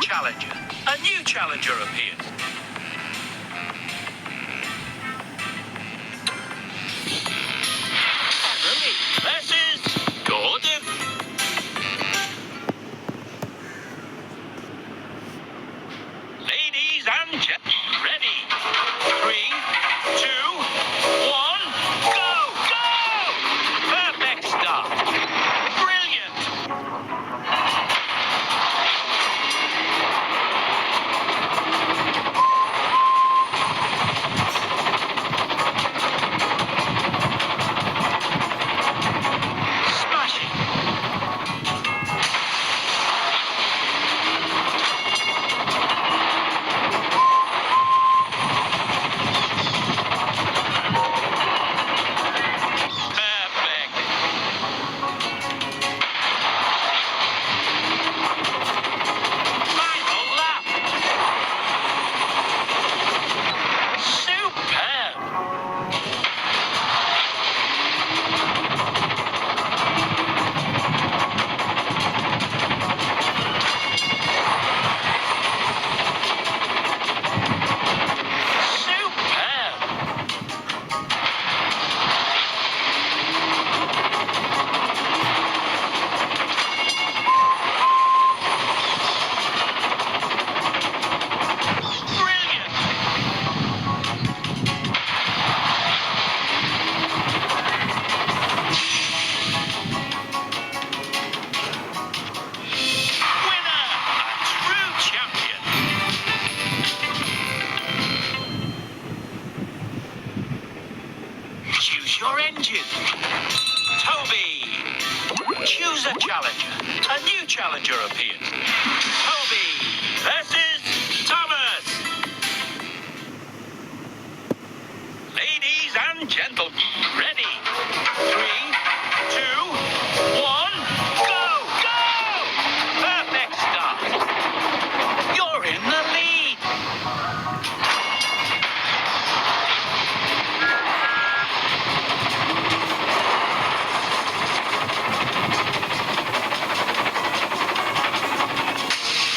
challenger. A new challenger appears. This is Gordon. Ladies and gentlemen, ready? 3, 2, 1, go! Go! Perfect start. Brilliant. Smashing. Perfect. Final lap. Superb. Superb. Brilliant. Winner. A true champion. Choose your engine. Toby. Choose a challenger. A new challenger appears. Toby versus Thomas. Ladies and gentlemen, ready? 3, 2, 1, go! Go! Perfect start. You're in the lead.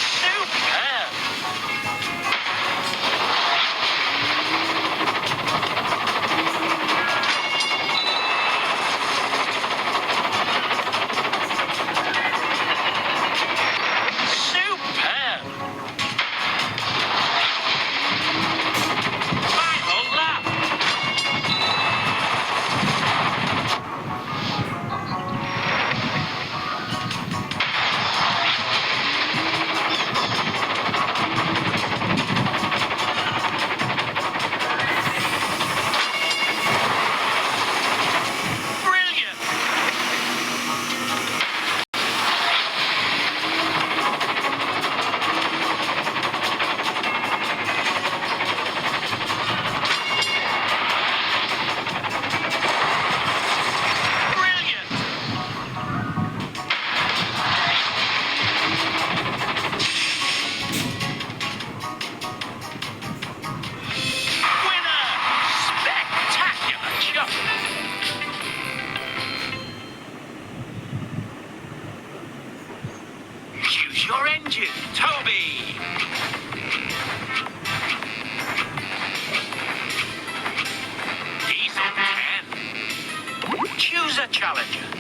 Superb. Superb. Final lap. Brilliant. Brilliant. Winner. Spectacular jump. Choose your engine. Toby. Diesel 10. Choose a challenger.